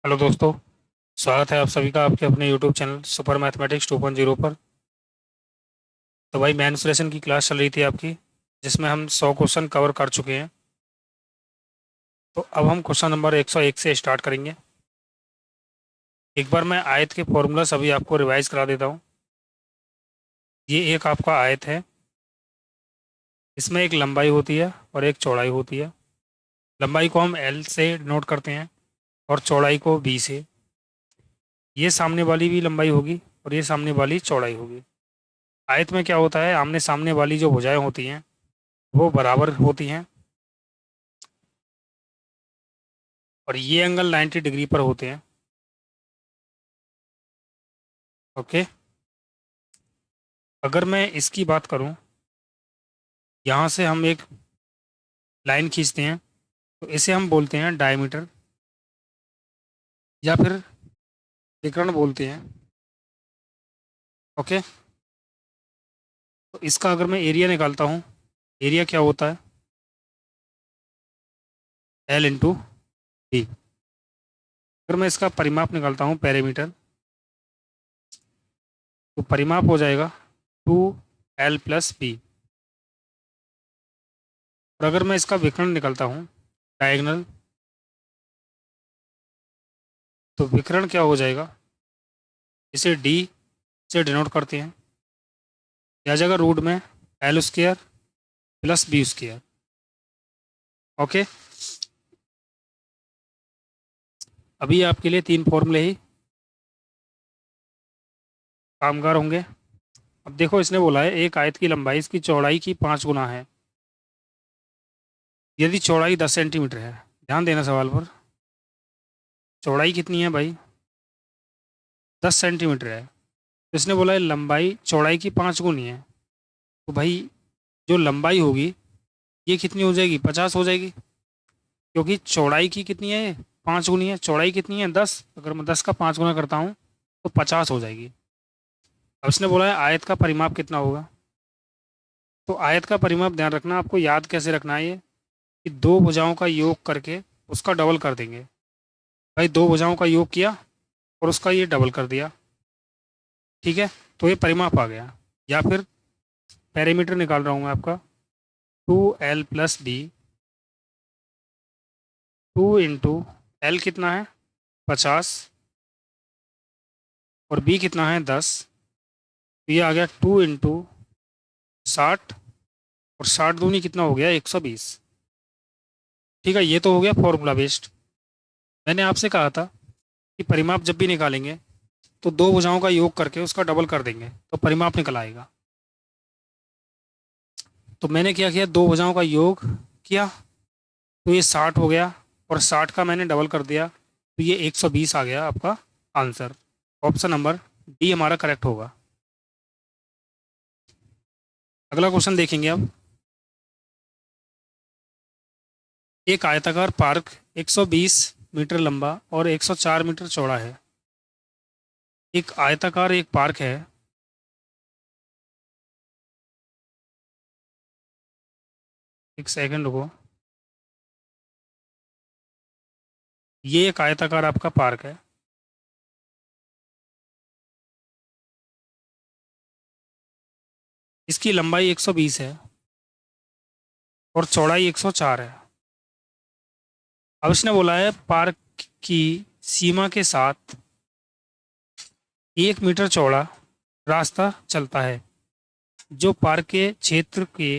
Hello दोस्तों। स्वागत है आप सभी का आपके अपने यूट्यूब चैनल सुपर मैथमेटिक्स 2.0 पर। तो भाई मेंसुरेशन की क्लास चल रही थी आपकी, जिसमें हम 100 क्वेश्चन कवर कर चुके हैं। तो अब हम क्वेश्चन नंबर 101 से स्टार्ट करेंगे। एक बार मैं आयत के फॉर्मूला सभी आपको रिवाइज करा देता हूँ। ये एक आपका आयत है। इसमें एक लंबाई होती है और एक चौड़ाई होती है। लंबाई को हम एल से नोट करते हैं और चौड़ाई को बी से। ये सामने वाली भी लंबाई होगी और ये सामने वाली चौड़ाई होगी। आयत में क्या होता है, आमने सामने वाली जो भुजाएं होती हैं वो बराबर होती हैं और ये एंगल 90 डिग्री पर होते हैं। ओके। अगर मैं इसकी बात करूं, यहाँ से हम एक लाइन खींचते हैं तो इसे हम बोलते हैं डायमीटर या फिर विकर्ण बोलते हैं। ओके। तो इसका अगर मैं एरिया निकालता हूँ, एरिया क्या होता है, एल इंटू बी। अगर मैं इसका परिमाप निकालता हूँ, पेरीमीटर, तो परिमाप हो जाएगा 2L+B। और अगर मैं इसका विकर्ण निकालता हूँ, डायगोनल, तो विकर्ण क्या हो जाएगा, इसे डी से डिनोट करते हैं, या जगह रूट में L² + B²। ओके। अभी आपके लिए तीन फॉर्मूले ही कामगार होंगे। अब देखो, इसने बोला है एक आयत की लंबाई इसकी चौड़ाई की 5 गुना है यदि चौड़ाई 10 सेंटीमीटर है। ध्यान देना सवाल पर। चौड़ाई कितनी है भाई, 10 सेंटीमीटर है। तो इसने बोला है लंबाई चौड़ाई की 5 गुनी है। तो भाई जो लंबाई होगी ये कितनी हो जाएगी, 50 हो जाएगी। क्योंकि चौड़ाई की कितनी है, 5 गुनी है। चौड़ाई कितनी है, 10। अगर मैं 10 का 5 गुना करता हूँ तो 50 हो जाएगी। अब इसने बोला है आयत का परिमाप कितना होगा। तो आयत का परिमाप ध्यान रखना, आपको याद कैसे रखना है ये, कि दो भुजाओं का योग करके उसका डबल कर देंगे। भाई दो भुजाओं का योग किया और उसका ये डबल कर दिया, ठीक है, तो ये परिमाप आ गया। या फिर पेरीमीटर निकाल रहा हूँ मैं आपका, 2L+B, 2 × L कितना है, 50, और B कितना है, 10। तो ये आ गया 2 × 60, और 60 दूनी कितना हो गया, 120। ठीक है, ये तो हो गया फॉर्मूला बेस्ड। मैंने आपसे कहा था कि परिमाप जब भी निकालेंगे तो दो भुजाओं का योग करके उसका डबल कर देंगे तो परिमाप निकल आएगा। तो मैंने क्या किया, दो भुजाओं का योग किया तो ये 60 हो गया, और 60 का मैंने डबल कर दिया तो ये 120 आ गया आपका आंसर। ऑप्शन नंबर डी हमारा करेक्ट होगा। अगला क्वेश्चन देखेंगे अब। एक आयताकार पार्क 120 मीटर लंबा और 104 मीटर चौड़ा है। एक आयताकार एक पार्क है। एक सेकंड रुको। ये एक आयताकार आपका पार्क है। इसकी लंबाई 120 है और चौड़ाई 104 है। अब इसने बोला है पार्क की सीमा के साथ 1 मीटर चौड़ा रास्ता चलता है जो पार्क के क्षेत्र के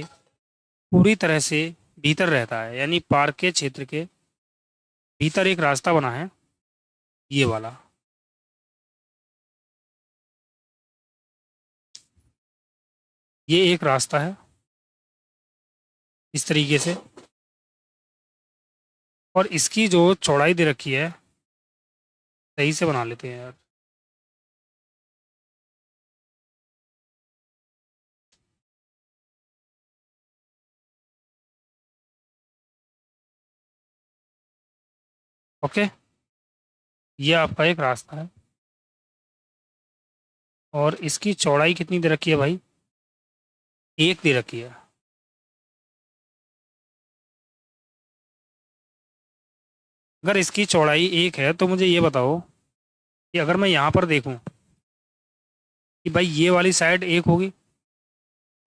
पूरी तरह से भीतर रहता है। यानी पार्क के क्षेत्र के भीतर एक रास्ता बना है, ये वाला। ये एक रास्ता है इस तरीके से, और इसकी जो चौड़ाई दे रखी है, सही से बना लेते हैं यार। ओके। ये आपका एक रास्ता है और इसकी चौड़ाई कितनी दे रखी है भाई, 1 दे रखी है। अगर इसकी चौड़ाई 1 है तो मुझे ये बताओ कि अगर मैं यहाँ पर देखूँ कि भाई ये वाली साइड 1 होगी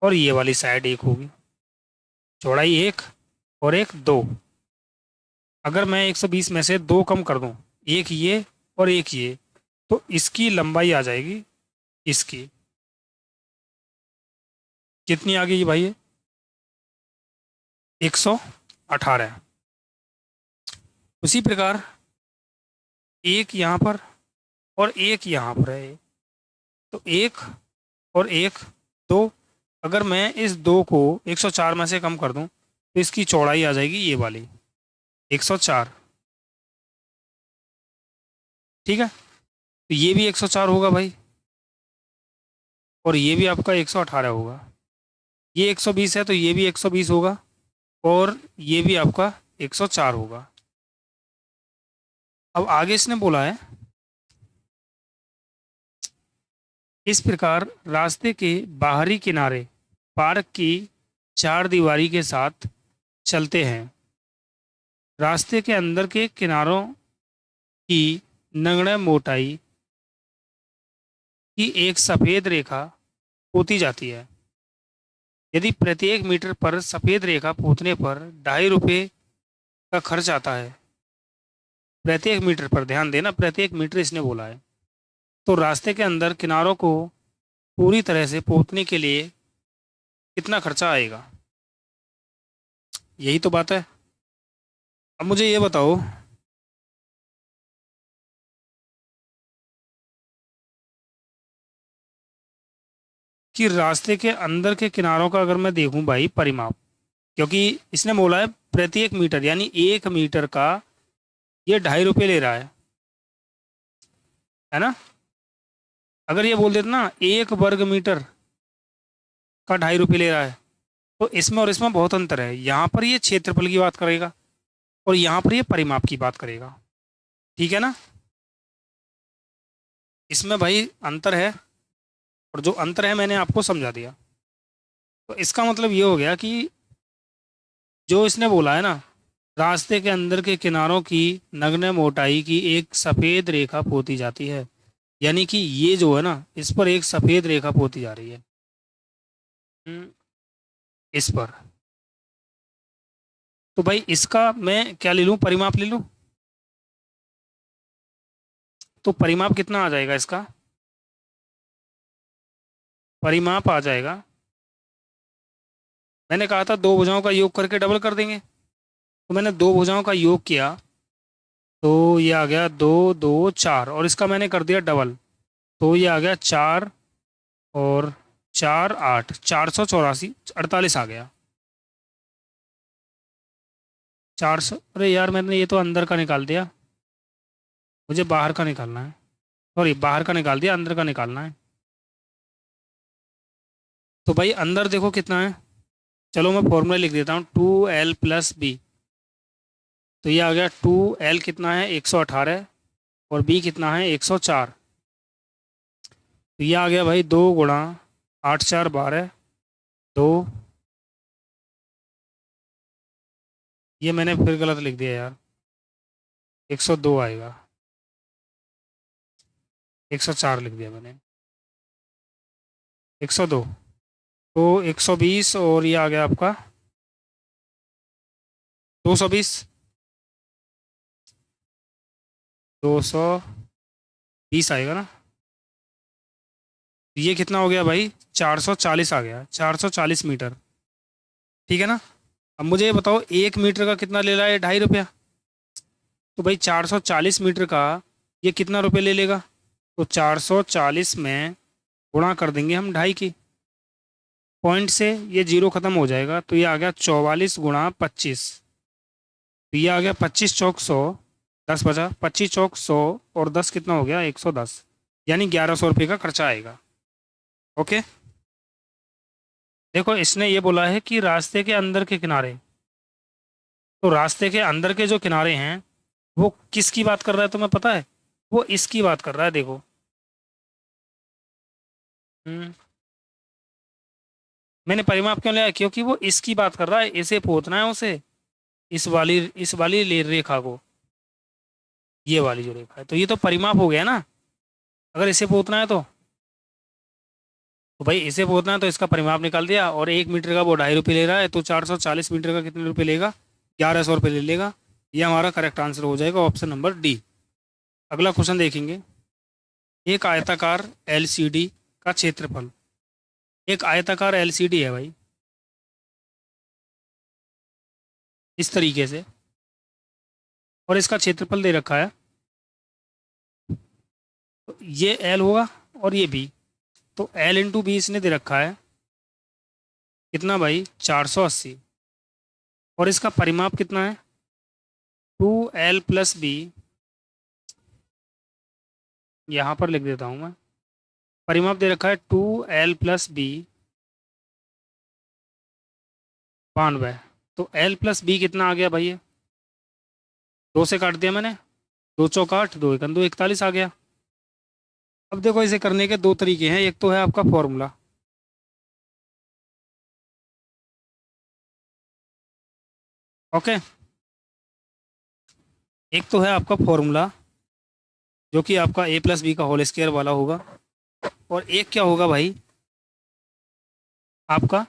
और ये वाली साइड 1 होगी, चौड़ाई 1 और एक 2। अगर मैं 120 में से 2 कम कर दूं, एक ये और एक ये, तो इसकी लंबाई आ जाएगी इसकी, कितनी आ गई भाई ये? 118। उसी प्रकार एक यहाँ पर और एक यहाँ पर है, तो एक और एक 2। अगर मैं इस 2 को 104 में से कम कर दूं तो इसकी चौड़ाई आ जाएगी ये वाली 104। ठीक है, तो ये भी 104 होगा भाई, और ये भी आपका 118 होगा। ये 120 है तो ये भी 120 होगा, और ये भी आपका 104 होगा। अब आगे इसने बोला है, इस प्रकार रास्ते के बाहरी किनारे पार्क की चार दीवारी के साथ चलते हैं। रास्ते के अंदर के किनारों की नगण्य मोटाई की एक सफ़ेद रेखा पोती जाती है। यदि प्रत्येक मीटर पर सफ़ेद रेखा पोतने पर ₹2.5 का खर्च आता है, प्रत्येक मीटर पर ध्यान देना, प्रत्येक मीटर इसने बोला है, तो रास्ते के अंदर किनारों को पूरी तरह से पोतने के लिए कितना खर्चा आएगा? यही तो बात है। अब मुझे ये बताओ कि रास्ते के अंदर के किनारों का अगर मैं देखूं भाई परिमाप, क्योंकि इसने बोला है प्रत्येक मीटर, यानी 1 मीटर का ये ₹2.5 ले रहा है ना। अगर ये बोल देते ना 1 वर्ग मीटर का ₹2.5 ले रहा है, तो इसमें और इसमें बहुत अंतर है। यहाँ पर ये क्षेत्रफल की बात करेगा और यहाँ पर ये परिमाप की बात करेगा। ठीक है ना, इसमें भाई अंतर है, और जो अंतर है मैंने आपको समझा दिया। तो इसका मतलब ये हो गया कि जो इसने बोला है ना, रास्ते के अंदर के किनारों की नगण्य मोटाई की एक सफ़ेद रेखा पोती जाती है, यानी कि ये जो है ना, इस पर एक सफ़ेद रेखा पोती जा रही है। इस पर, तो भाई इसका मैं क्या ले लूँ, परिमाप ले लूँ? तो परिमाप कितना आ जाएगा इसका? परिमाप आ जाएगा, मैंने कहा था दो भुजाओं का योग करके डबल कर देंगे, तो मैंने दो भुजाओं का योग किया तो ये आ गया 2 2 4, और इसका मैंने कर दिया डबल, तो ये आ गया 4 और 4 8, 484, 48 आ गया। 400, अरे यार मैंने ये तो अंदर का निकाल दिया, मुझे बाहर का निकालना है। सॉरी, बाहर का निकाल दिया, अंदर का निकालना है। तो भाई अंदर देखो कितना है, चलो मैं फॉर्मूला लिख देता हूँ, 2l+b। तो ये आ गया 2l कितना है 118, और b कितना है 104। तो ये आ गया भाई 2 × 8 4 12, 2। ये मैंने फिर गलत लिख दिया यार, 102 आएगा, 104 लिख दिया मैंने, 102। तो 120, और ये आ गया आपका 220, 220 आएगा ना। ये कितना हो गया भाई, 440 आ गया, 440 मीटर। ठीक है ना। अब मुझे ये बताओ 1 मीटर का कितना ले रहा है, ₹2.5। तो भाई 440 मीटर का ये कितना रुपये ले लेगा? तो 440 में गुणा कर देंगे हम 2.5 की, पॉइंट से ये जीरो खत्म हो जाएगा, तो ये आ गया 44 × 25। तो ये आ गया 25 चौक 100, 10 बचा, 25 चौक 100, और 10 कितना हो गया 110, यानी ₹1100 का खर्चा आएगा। ओके, देखो इसने ये बोला है कि रास्ते के अंदर के किनारे, तो रास्ते के अंदर के जो किनारे हैं वो किसकी बात कर रहा है तुम्हें पता है? वो इसकी बात कर रहा है, देखो। हम्म, मैंने परिमाप क्यों लिया, क्योंकि वो इसकी बात कर रहा है, इसे पोतना है उसे, इस वाली रेखा को। ये वाली जो रेखा है, तो ये तो परिमाप हो गया ना। अगर इसे पोतना है तो भाई इसे पोतना है तो इसका परिमाप निकाल दिया, और 1 मीटर का वो 2.5 रुपये ले रहा है, तो 440 मीटर का कितने रुपये लेगा? 1100 रुपये ले लेगा। ये हमारा करेक्ट आंसर हो जाएगा, ऑप्शन नंबर डी। अगला क्वेश्चन देखेंगे। एक आयताकार एलसीडी का क्षेत्रफल, एक आयताकार एलसीडी है भाई इस तरीके से, और इसका क्षेत्रफल दे रखा है, तो ये एल होगा और ये बी। तो एल इंटू बी इसने दे रखा है कितना भाई? 480। और इसका परिमाप कितना है? 2L+B। यहाँ पर लिख देता हूँ मैं, परिमाप दे रखा है 2L+B 92। तो L+B कितना आ गया भाई? ये 2 से काट दिया मैंने, 2 चौक 8, 2 एकम 2, 41 आ गया। अब देखो इसे करने के दो तरीके हैं, एक तो है आपका फॉर्मूला, ओके, एक तो है आपका फॉर्मूला जो कि आपका A+B का होल स्क्वायर वाला होगा, और एक क्या होगा भाई आपका,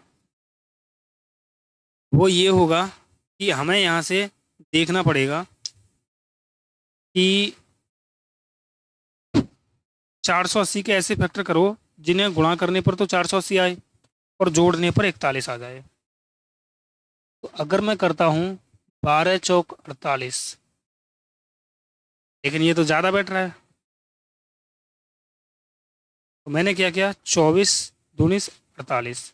वो ये होगा कि हमें यहाँ से देखना पड़ेगा कि 480 के ऐसे फैक्टर करो जिन्हें गुणा करने पर तो 480 आए और जोड़ने पर 41 आ जाए। तो अगर मैं करता हूँ 12 चौक 48, लेकिन ये तो ज़्यादा बैठ रहा है, तो मैंने क्या किया, 24 दूनी 48,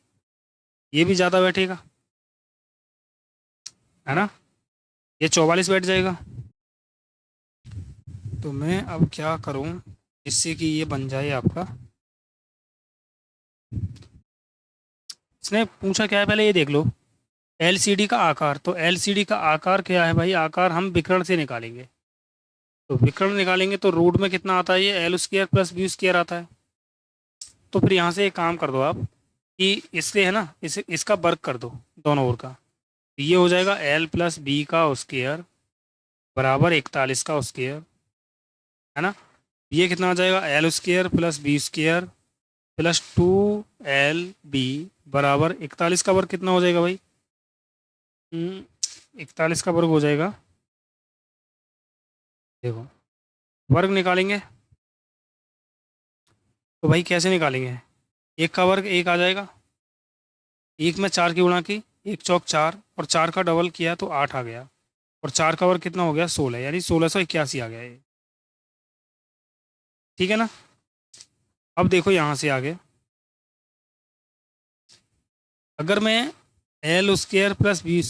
ये भी ज़्यादा बैठेगा है ना, ये 44 बैठ जाएगा। तो मैं अब क्या करूं जिससे कि ये बन जाए आपका, इसने पूछा क्या है पहले ये देख लो, एलसीडी का आकार। तो एलसीडी का आकार क्या है भाई? आकार हम विकर्ण से निकालेंगे, तो विकर्ण निकालेंगे तो रूट में कितना आता है? ये L² + B² आता है। तो फिर यहाँ से एक काम कर दो आप कि इससे है ना, इसका वर्ग कर दो दोनों ओर का, तो ये हो जाएगा L+B का स्क्वायर बराबर 41 का स्क्वायर, है ना। ये कितना आ जाएगा? L² + B² +2LB बराबर 41 का वर्ग कितना हो जाएगा भाई? 41 का वर्ग हो जाएगा, देखो वर्ग निकालेंगे तो भाई कैसे निकालेंगे? एक का वर्ग एक आ जाएगा, एक में 4 की गुणा की, एक चौक 4, और 4 का डबल किया तो 8 आ गया, और 4 का वर्ग कितना हो गया? 16, यानी 1681 आ गया ये, ठीक है ना। अब देखो यहाँ से आगे, अगर मैं L² + B²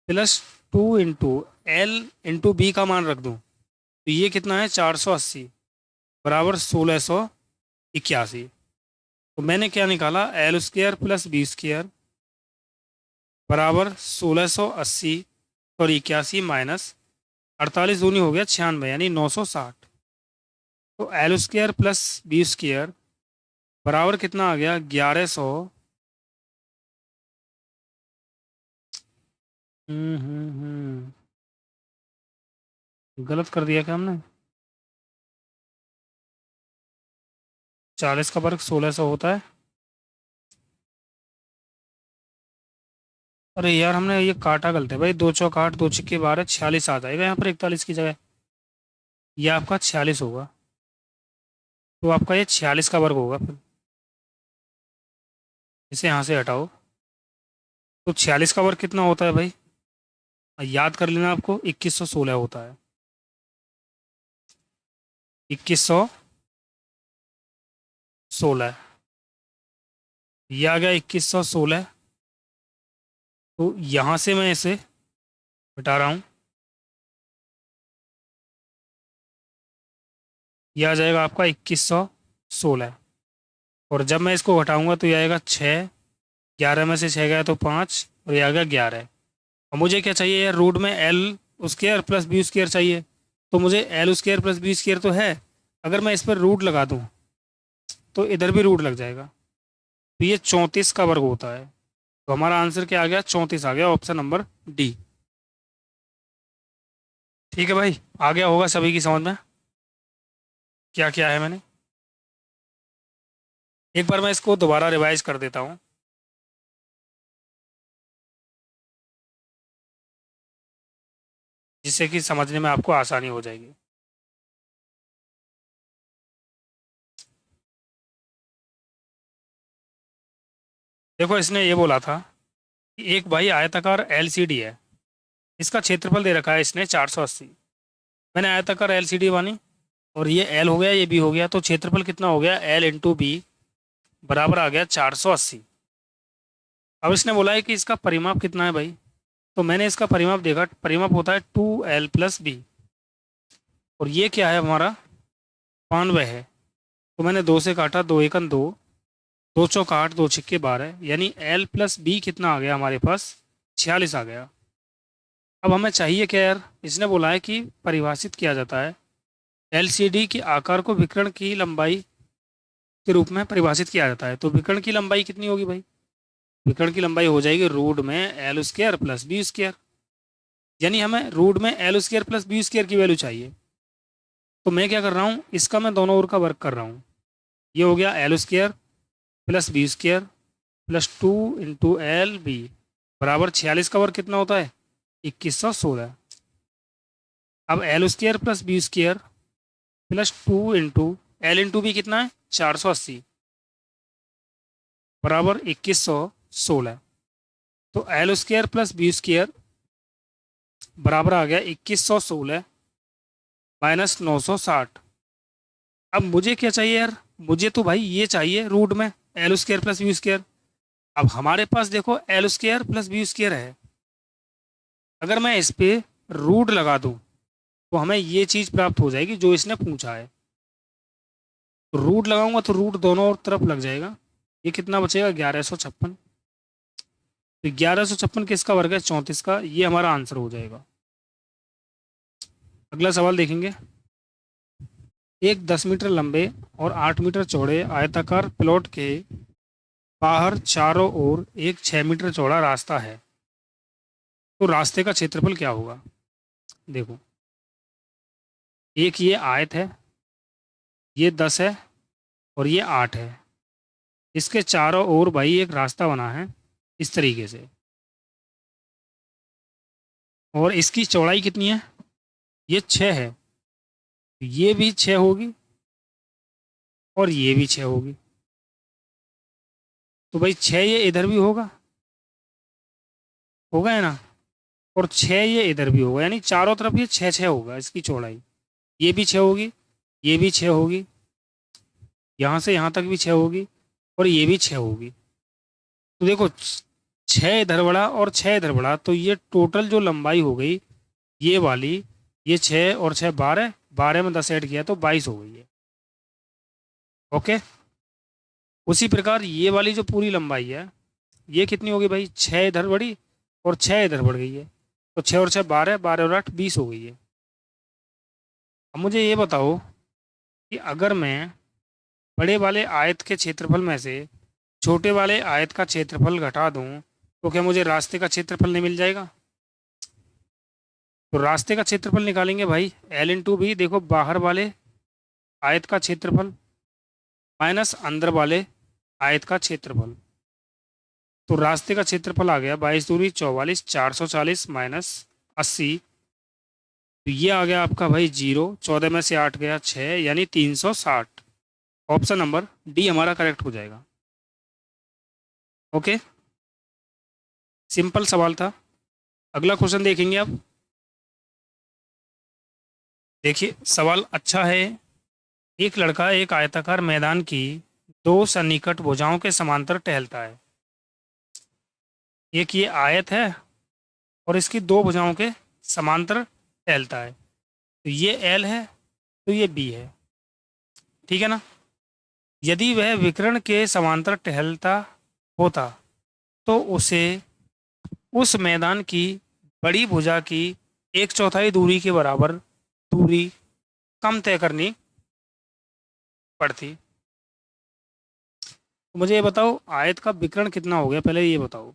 +2 × L × B का मान रख दूं, तो ये कितना है? 480 बराबर 1681। तो मैंने क्या निकाला? L² + B² बराबर 1680 और 81 माइनस 48 दूनी हो गया 96, यानी 960। तो L² + B² बराबर कितना आ गया? 1100। गलत कर दिया क्या हमने? 40 का वर्ग 1600 होता है। अरे यार हमने ये काटा गलत है भाई, 2 चौक 8, 2 छिक्के 12, 46 आ जाएगा यहाँ पर 41 की जगह, ये आपका 46 होगा, तो आपका ये 46 का वर्ग होगा फिर। इसे यहाँ से हटाओ, तो 46 का वर्ग कितना होता है भाई? याद कर लेना आपको, 2116 होता है, 2116, ये आ गया 2116। तो यहाँ से मैं इसे हटा रहा हूँ, ये आ जाएगा आपका 2116, और जब मैं इसको हटाऊंगा तो ये आएगा 6, 11 में से 6 गया तो 5, और ये आ गया 11। और मुझे क्या चाहिए यार? रूट में L² + B² चाहिए, तो मुझे L² + B² तो है, अगर मैं इस पर रूट लगा दूँ तो इधर भी रूट लग जाएगा, तो ये 34 का वर्ग होता है। तो हमारा आंसर क्या आ गया? 34 आ गया, ऑप्शन नंबर डी। ठीक है भाई, आ गया होगा सभी की समझ में क्या क्या है मैंने। एक बार मैं इसको दोबारा रिवाइज कर देता हूँ, जिससे कि समझने में आपको आसानी हो जाएगी। देखो, इसने ये बोला था कि एक भाई आयताकार एलसीडी है, इसका क्षेत्रफल दे रखा है इसने 480। मैंने आयताकार एलसीडी मानी, और ये एल हो गया, ये बी हो गया, तो क्षेत्रफल कितना हो गया, एल इंटू बी बराबर आ गया 480। अब इसने बोला है कि इसका परिमाप कितना है भाई, तो मैंने इसका परिमाप देखा, परिमाप होता है 2l+b, और ये क्या है हमारा, 92 है। तो मैंने दो से काटा, दो एकन दो, दो चौक आठ, दो छिक्के 12, यानी l+b कितना आ गया हमारे पास, 46 आ गया। अब हमें चाहिए क्या यार, इसने बोला है कि परिभाषित किया जाता है, एलसीडी के आकार को विकर्ण की लंबाई के रूप में परिभाषित किया जाता है। तो विकर्ण की लंबाई कितनी होगी भाई, विकर्ण की लंबाई हो जाएगी रूट में L square plus B square, यानी हमें रूट में L square plus B square की वैल्यू चाहिए। तो मैं क्या कर रहा हूँ, इसका मैं दोनों ओर का वर्क कर रहा हूँ। ये हो गया L square plus B square plus 2 × l b बराबर 46 का वर्ग कितना होता है, 2116। अब L square plus B square plus 2 × l × b कितना है, 480 बराबर 2116। तो L square plus B square बराबर आ गया 2116 माइनस 960। अब मुझे क्या चाहिए यार, मुझे तो भाई ये चाहिए रूट में L square plus B square. अब हमारे पास देखो L square plus B square है, अगर मैं इस पे रूट लगा दूं तो हमें ये चीज़ प्राप्त हो जाएगी जो इसने पूछा है। तो रूट लगाऊंगा तो रूट दोनों और तरफ लग जाएगा, ये कितना बचेगा, 1156। तो 1156 किसका वर्ग है, 34 का, ये हमारा आंसर हो जाएगा। अगला सवाल देखेंगे। एक 10 मीटर लंबे और 8 मीटर चौड़े आयताकार प्लॉट के बाहर चारों ओर एक 6 मीटर चौड़ा रास्ता है, तो रास्ते का क्षेत्रफल क्या होगा। देखो, एक ये आयत है, ये 10 है, और ये 8 है। इसके चारों ओर भाई एक रास्ता बना है इस तरीके से, और इसकी चौड़ाई कितनी है, ये 6 है। ये भी 6 होगी और ये भी 6 होगी, तो भाई 6 ये इधर भी होगा, होगा है ना, और 6 ये इधर भी होगा, यानी चारों तरफ ये 6 6 होगा इसकी चौड़ाई। ये भी 6 होगी, ये भी 6 होगी, यहाँ से यहाँ तक भी 6 होगी, और ये भी 6 होगी। तो देखो, 6 इधर बढ़ा और 6 इधर बढ़ा, तो ये टोटल जो लंबाई हो गई ये वाली, ये 6 और 6 12, 12 में 10 ऐड किया तो 22 हो गई है। ओके, उसी प्रकार ये वाली जो पूरी लंबाई है, ये कितनी होगी भाई, 6 इधर बढ़ी और 6 इधर बढ़ गई है, तो 6 और 6 12, 12 और 8 20 हो गई है। अब मुझे ये बताओ कि अगर मैं बड़े वाले आयत के क्षेत्रफल में से छोटे वाले आयत का क्षेत्रफल घटा दूं, तो क्या मुझे रास्ते का क्षेत्रफल नहीं मिल जाएगा। तो रास्ते का क्षेत्रफल निकालेंगे भाई, l × b, देखो बाहर वाले आयत का क्षेत्रफल माइनस अंदर वाले आयत का क्षेत्रफल। तो रास्ते का क्षेत्रफल आ गया 22 दूनी 44, 440 माइनस 80, तो ये आ गया आपका भाई 0, 14 में से 8 गया 6, यानी 360। ऑप्शन नंबर डी हमारा करेक्ट हो जाएगा। ओके, सिंपल सवाल था। अगला क्वेश्चन देखेंगे अब। देखिए, सवाल अच्छा है। एक लड़का एक आयताकार मैदान की दो सन्निकट भुजाओं के समांतर टहलता है। एक ये आयत है और इसकी दो भुजाओं के समांतर टहलता है, तो ये एल है, तो ये बी है, ठीक है ना। यदि वह विकर्ण के समांतर टहलता होता तो उसे उस मैदान की बड़ी भुजा की एक चौथाई दूरी के बराबर दूरी कम तय करनी पड़ती। तो मुझे ये बताओ, आयत का विकर्ण कितना हो गया, पहले ये बताओ।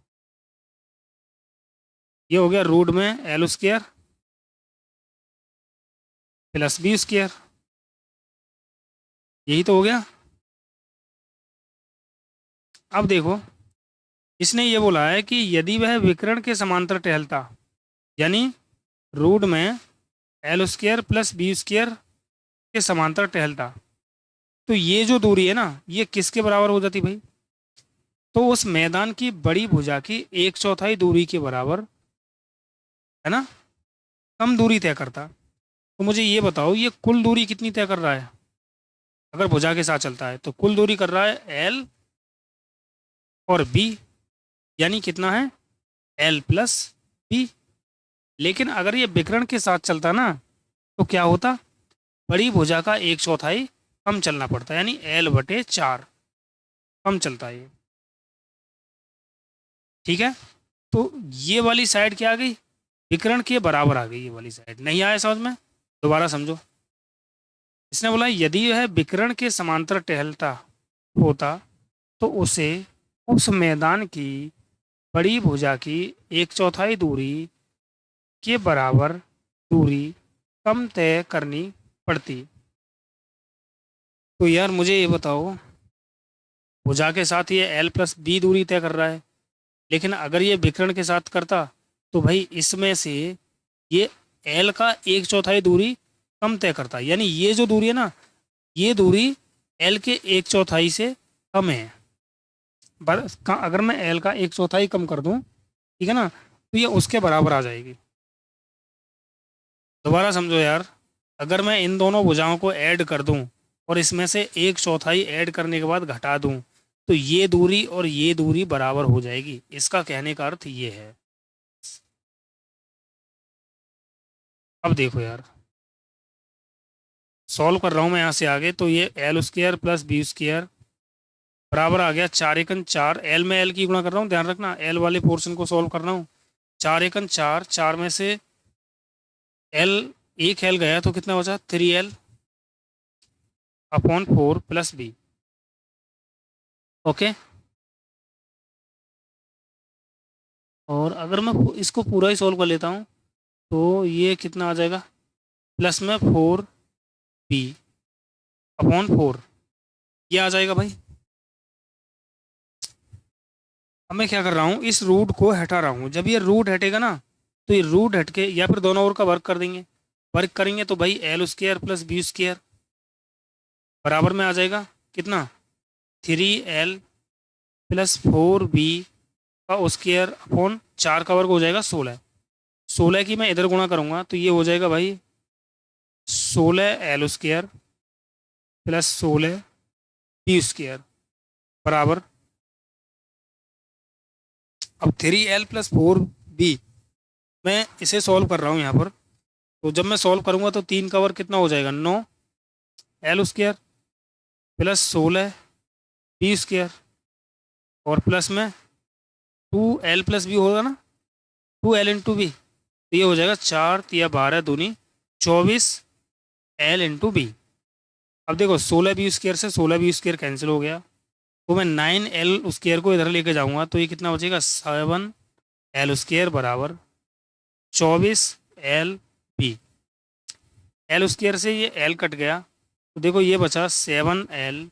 ये हो गया रूट में L square plus B square, यही तो हो गया। अब देखो, इसने ये बोला है कि यदि वह विकर्ण के समांतर टहलता, यानी रूट में L square plus B square के समांतर टहलता, तो ये जो दूरी है ना, ये किसके बराबर हो जाती भाई? तो उस मैदान की बड़ी भुजा की एक चौथाई दूरी के बराबर, है ना, कम दूरी तय करता। तो मुझे ये बताओ, ये कुल दूरी कितनी तय कर रहा है? अगर भुजा के साथ चलता है तो कुल दूरी कर रहा है एल और बी, यानी कितना है? L plus B. लेकिन अगर ये विकर्ण के साथ चलता ना, तो क्या होता? बड़ी भुजा का एक चौथाई कम चलना पड़ता, यानी एल बटे 4 कम चलता है ये। ठीक है, तो ये वाली साइड क्या आ गई? विकर्ण के बराबर आ गई ये वाली साइड। नहीं आया समझ में? दोबारा समझो। इसने बोला यदि यह विकर्ण के समांतर टहलता होता, तो उसे उस मैदान की बड़ी भुजा की एक चौथाई दूरी के बराबर दूरी कम तय करनी पड़ती। तो यार मुझे ये बताओ, भुजा के साथ ये एल प्लस बी दूरी तय कर रहा है, लेकिन अगर ये विकर्ण के साथ करता, तो भाई इसमें से ये एल का एक चौथाई दूरी कम तय करता, यानी ये जो दूरी है ना, ये दूरी एल के एक चौथाई से कम है। अगर मैं एल का एक चौथाई कम कर दूं, ठीक है ना, तो ये उसके बराबर आ जाएगी। दोबारा समझो यार, अगर मैं इन दोनों भुजाओं को ऐड कर दूं और इसमें से एक चौथाई ऐड करने के बाद घटा दूं, तो ये दूरी और ये दूरी बराबर हो जाएगी। इसका कहने का अर्थ ये है। अब देखो यार, सॉल्व कर रहा हूँ मैं यहाँ से आगे, तो ये L square plus B square बराबर आ गया 4 एकन 4। एल में एल की गुणा कर रहा हूँ, ध्यान रखना, एल वाले पोर्शन को सॉल्व कर रहा हूँ। 4 एकन 4, 4 में से एल, एक एल गया तो कितना बचा? 3L upon 4 plus B. Okay, और अगर मैं इसको पूरा ही सॉल्व कर लेता हूँ, तो ये कितना आ जाएगा? प्लस में 4B अपॉन 4, ये आ जाएगा भाई। अब मैं क्या कर रहा हूँ, इस रूट को हटा रहा हूँ। जब ये रूट हटेगा ना, तो ये रूट हट के, या फिर दोनों ओर का वर्क कर देंगे। वर्क करेंगे तो भाई L square plus B square बराबर में आ जाएगा कितना? 3L प्लस 4B का स्क्वायर अपॉन 4 का वर्ग हो जाएगा 16। 16 की मैं इधर गुणा करूँगा तो ये हो जाएगा भाई 16L square plus 16B square बराबर। अब 3L प्लस 4B, मैं इसे सॉल्व कर रहा हूँ यहाँ पर। तो जब मैं सॉल्व करूँगा तो 3 का वर्ग कितना हो जाएगा? 9L square plus 16B square, और प्लस में 2L प्लस बी होगा ना, 2L इंटू बी, तो ये हो जाएगा 4 तिया 12 दूनी 24L इंटू बी। अब देखो 16B स्क्वायर से 16B स्क्वायर कैंसिल हो गया, तो मैं 9L स्क्वायर को इधर लेके जाऊंगा तो ये कितना बचेगा? 7L स्क्वायर बराबर 24L B। एल स्क्वायर से ये L कट गया, तो देखो ये बचा 7L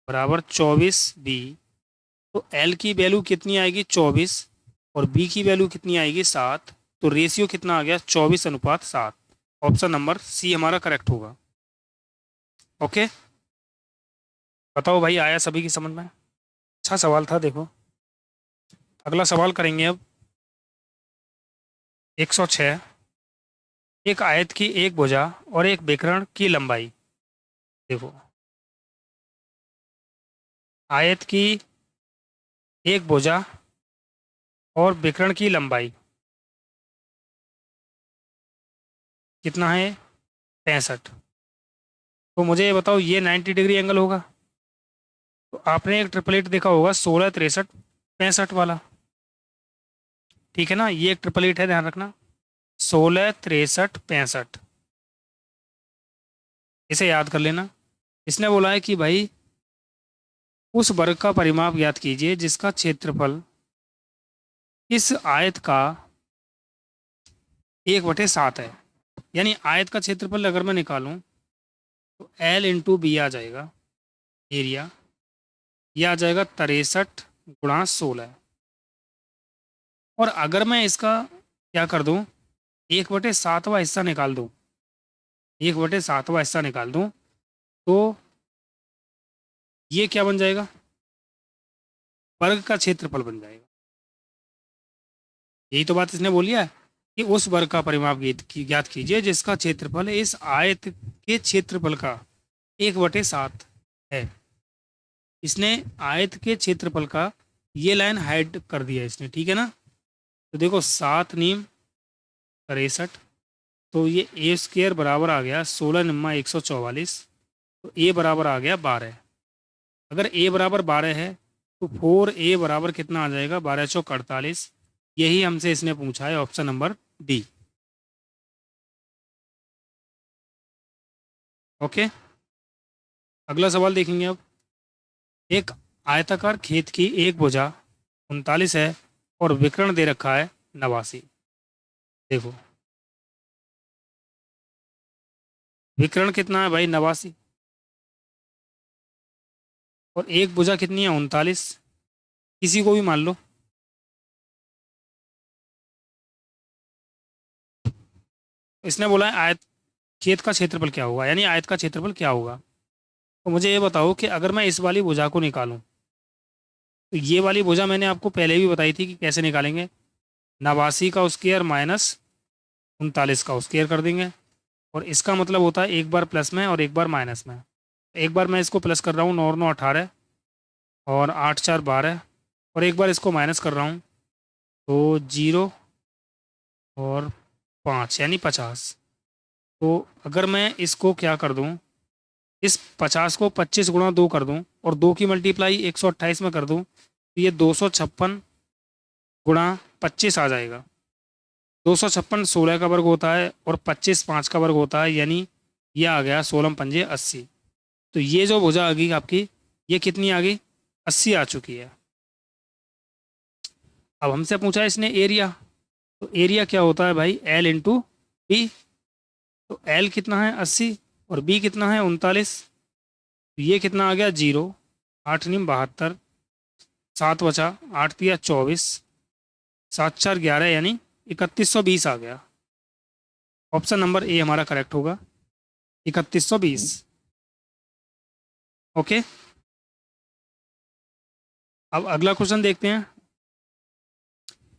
बराबर 24B। तो L की वैल्यू कितनी आएगी? 24, और B की वैल्यू कितनी आएगी? 7। तो रेशियो कितना आ गया? 24:7। ऑप्शन नंबर सी हमारा करेक्ट होगा। ओके, बताओ भाई, आया सभी की समझ में? अच्छा सवाल था। देखो अगला सवाल करेंगे अब। 106, एक आयत की एक भुजा और एक विकर्ण की लंबाई। देखो, आयत की एक भुजा और विकर्ण की लंबाई कितना है? 65। तो मुझे ये बताओ, ये 90 डिग्री एंगल होगा? तो आपने एक ट्रिपलेट देखा होगा 16 63 65 वाला, ठीक है ना, ये एक ट्रिपलेट है, ध्यान रखना, 16 63 65, इसे याद कर लेना। इसने बोला है कि भाई उस वर्ग का परिमाप ज्ञात कीजिए जिसका क्षेत्रफल इस आयत का 1/7 है। यानी आयत का क्षेत्रफल अगर मैं निकालूं तो L इंटू बी आ जाएगा एरिया, यह आ जाएगा 63 × 16। और अगर मैं इसका क्या कर दूं, 1/7वां हिस्सा निकाल दूं, 1/7वां हिस्सा निकाल दूं, तो ये क्या बन जाएगा, वर्ग का क्षेत्रफल बन जाएगा। यही तो बात इसने बोली है कि उस वर्ग का परिमाप ज्ञात कीजिए जिसका क्षेत्रफल इस आयत के क्षेत्रफल का 1/7 है। इसने आयत के क्षेत्रफल का ये लाइन हाइड कर दिया इसने, ठीक है ना। तो देखो 7 नीम 63, तो ये ए स्क्र बराबर आ गया 16 निम्मा 144, तो ए बराबर आ गया 12। अगर ए बराबर 12 है तो 4a बराबर कितना आ जाएगा, 12 चौक 48। यही हमसे इसने पूछा है, ऑप्शन नंबर डी। ओके, अगला सवाल देखेंगे अब। एक आयताकार खेत की एक भुजा 39 है और विकर्ण दे रखा है 89। देखो विकर्ण कितना है भाई, 89, और एक भुजा कितनी है, 39। किसी को भी मान लो। इसने बोला है आयत खेत का क्षेत्रफल क्या होगा, यानी आयत का क्षेत्रफल क्या होगा। तो मुझे ये बताओ कि अगर मैं इस वाली भुजा को निकालूं, तो ये वाली भुजा मैंने आपको पहले भी बताई थी कि कैसे निकालेंगे, 89 का स्क्वायर माइनस 39 का स्क्वायर कर देंगे। और इसका मतलब होता है एक बार प्लस में और एक बार माइनस में। एक बार मैं इसको प्लस कर रहा हूँ, 9 9 18 और 8 4 12, और एक बार इसको माइनस कर रहा हूँ तो 0 और 5 यानी 50। तो अगर मैं इसको क्या कर दूँ, इस 50 को 25 × 2 कर दूं और 2 की मल्टीप्लाई 128 में कर दूं, तो ये 256 × 25 आ जाएगा। 256 16 का वर्ग होता है और 25 5 का वर्ग होता है, यानी ये आ गया 16 पंजे 80। तो ये जो भुजा आ गई आपकी, ये कितनी आ गई, 80 आ चुकी है। अब हमसे पूछा है इसने एरिया, तो एरिया क्या होता है भाई, L इंटू बी। तो L कितना है 80 और B कितना है 39। तो ये कितना आ गया 0, 8 × 72, 7 बचा 8 × 24, 7 4 11 यानी 3120 आ गया। ऑप्शन नंबर ए हमारा करेक्ट होगा, 3120। ओके, अब अगला क्वेश्चन देखते हैं।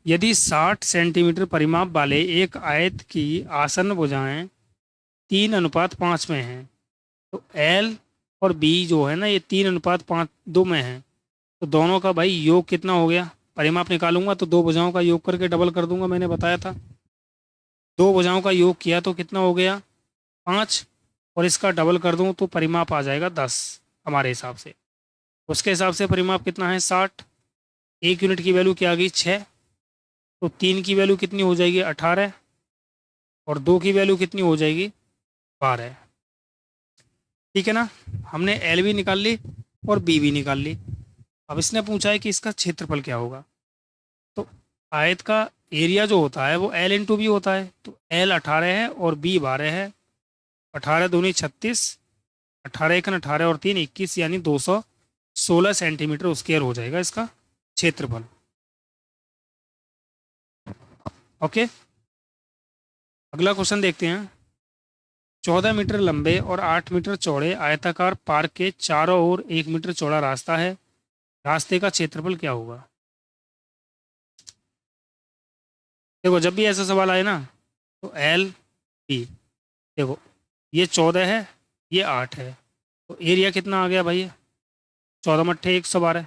यदि 60 सेंटीमीटर परिमाप वाले एक आयत की आसन्न भुजाएं 3:5 में हैं, तो एल और बी जो है ना, ये 3:5 में है, तो दोनों का भाई योग कितना हो गया। परिमाप निकालूंगा तो दो भुजाओं का योग करके डबल कर दूंगा, मैंने बताया था। दो भुजाओं का योग किया तो कितना हो गया 5, और इसका डबल कर दूं तो परिमाप आ जाएगा 10 हमारे हिसाब से। उसके हिसाब से परिमाप कितना है 60। एक यूनिट की वैल्यू क्या आ गई 6, तो 3 की वैल्यू कितनी हो जाएगी 18, और 2 की वैल्यू कितनी हो जाएगी 12। ठीक है ना, हमने एल भी निकाल ली और बी भी निकाल ली। अब इसने पूछा है कि इसका क्षेत्रफल क्या होगा। तो आयत का एरिया जो होता है वो L इंटू बी होता है, तो L 18 है और B 12 है। 18 दूनी 36, 18 1 18 और 3 21, यानी 216 सेंटीमीटर स्क्वायर हो जाएगा इसका क्षेत्रफल। ओके, अगला क्वेश्चन देखते हैं। 14 मीटर लंबे और 8 मीटर चौड़े आयताकार पार्क के चारों ओर 1 मीटर चौड़ा रास्ता है, रास्ते का क्षेत्रफल क्या होगा। देखो जब भी ऐसा सवाल आए ना, तो एल बी, देखो ये 14 है, ये 8 है, तो एरिया कितना आ गया भाई, 14 मट्ठे 112।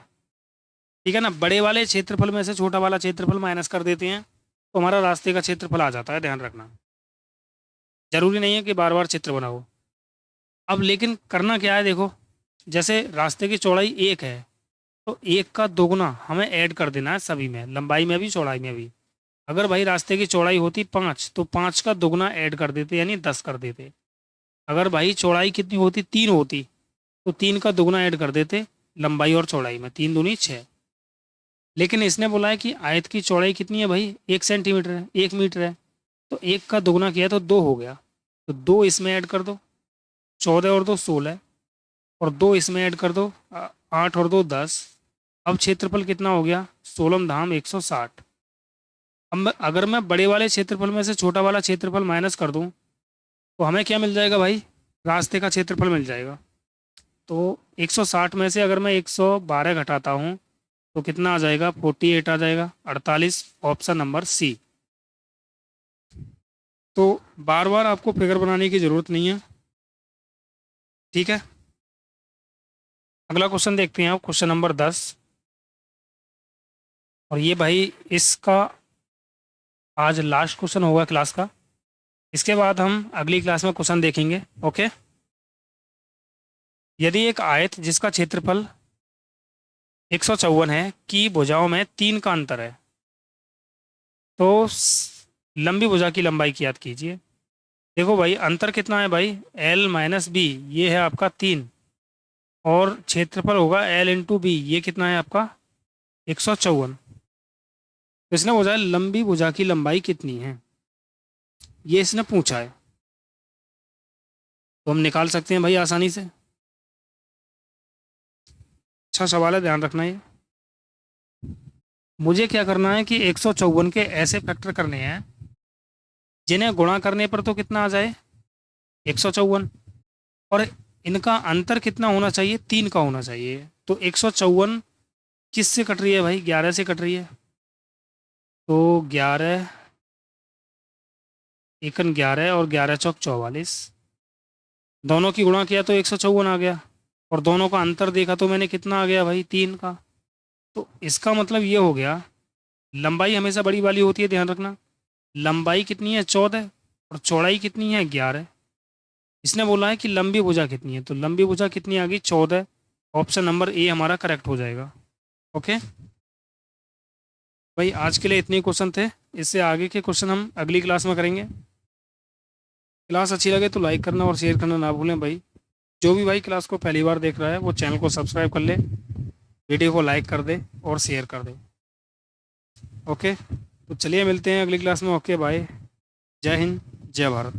ठीक है ना, बड़े वाले क्षेत्रफल में से छोटा वाला क्षेत्रफल माइनस कर देते हैं तो हमारा रास्ते का क्षेत्रफल आ जाता है, ध्यान रखना। जरूरी नहीं है कि बार बार चित्र बनाओ। अब लेकिन करना क्या है, देखो जैसे रास्ते की चौड़ाई 1 है, तो 1 का दोगुना हमें ऐड कर देना है सभी में, लंबाई में भी चौड़ाई में भी। अगर भाई रास्ते की चौड़ाई होती 5, तो 5 का दोगुना ऐड कर देते, यानी 10 कर देते। अगर भाई चौड़ाई कितनी होती 3 होती, तो 3 का दोगुना ऐड कर देते लंबाई और चौड़ाई में, 3 दूनी 6। लेकिन इसने बोला है कि आयत की चौड़ाई कितनी है भाई, 1 सेंटीमीटर है, 1 मीटर है, तो 1 का दोगुना किया तो 2 हो गया। तो 2 इसमें ऐड कर दो, 14 और 2 16, और 2 इसमें ऐड कर दो, 8 और 2 10। अब क्षेत्रफल कितना हो गया, 16 धाम 160। अब अगर मैं बड़े वाले क्षेत्रफल में से छोटा वाला क्षेत्रफल माइनस कर दूं तो हमें क्या मिल जाएगा भाई, रास्ते का क्षेत्रफल मिल जाएगा। तो 160 में से अगर मैं 112 घटाता हूँ तो कितना आ जाएगा, 48 आ जाएगा, 48, ऑप्शन नंबर सी। तो बार बार आपको फिगर बनाने की ज़रूरत नहीं है, ठीक है। अगला क्वेश्चन देखते हैं आप, क्वेश्चन नंबर 10। और ये भाई इसका आज लास्ट क्वेश्चन होगा क्लास का। इसके बाद हम अगली क्लास में क्वेश्चन देखेंगे, ओके। यदि एक आयत जिसका क्षेत्रफल 154 है की भुजाओं में 3 का अंतर है, तो लंबी भुजा की लंबाई की याद कीजिए। देखो भाई अंतर कितना है भाई, L माइनस बी, ये है आपका 3, और क्षेत्रफल होगा L इंटू बी, ये कितना है आपका 154। तो इसने बोला लंबी भुजा की लंबाई कितनी है, ये इसने पूछा है। तो हम निकाल सकते हैं भाई आसानी से। अच्छा सवाल है, ध्यान रखना ये। मुझे क्या करना है कि 154 के ऐसे फैक्टर करने हैं जिन्हें गुणा करने पर तो कितना आ जाए, 154, और इनका अंतर कितना होना चाहिए, 3 का होना चाहिए। तो 154 किस से कट रही है भाई, 11 से कट रही है। तो 11 एकन 11 और 11 चौक 44, दोनों की गुणा किया तो 154 आ गया, और दोनों का अंतर देखा तो मैंने कितना आ गया भाई, 3 का। तो इसका मतलब ये हो गया, लंबाई हमेशा बड़ी वाली होती है, ध्यान रखना। लंबाई कितनी है 14, और चौड़ाई कितनी है 11। इसने बोला है कि लंबी भुजा कितनी है, तो लंबी भुजा कितनी आ गई 14, ऑप्शन नंबर ए हमारा करेक्ट हो जाएगा, ओके। भाई आज के लिए इतने क्वेश्चन थे, इससे आगे के क्वेश्चन हम अगली क्लास में करेंगे। क्लास अच्छी लगे तो लाइक करना और शेयर करना ना भूलें भाई। जो भी भाई क्लास को पहली बार देख रहा है वो चैनल को सब्सक्राइब कर ले, वीडियो को लाइक कर दे और शेयर कर दे, ओके। तो चलिए मिलते हैं अगली क्लास में, ओके बाय, जय हिंद जय भारत।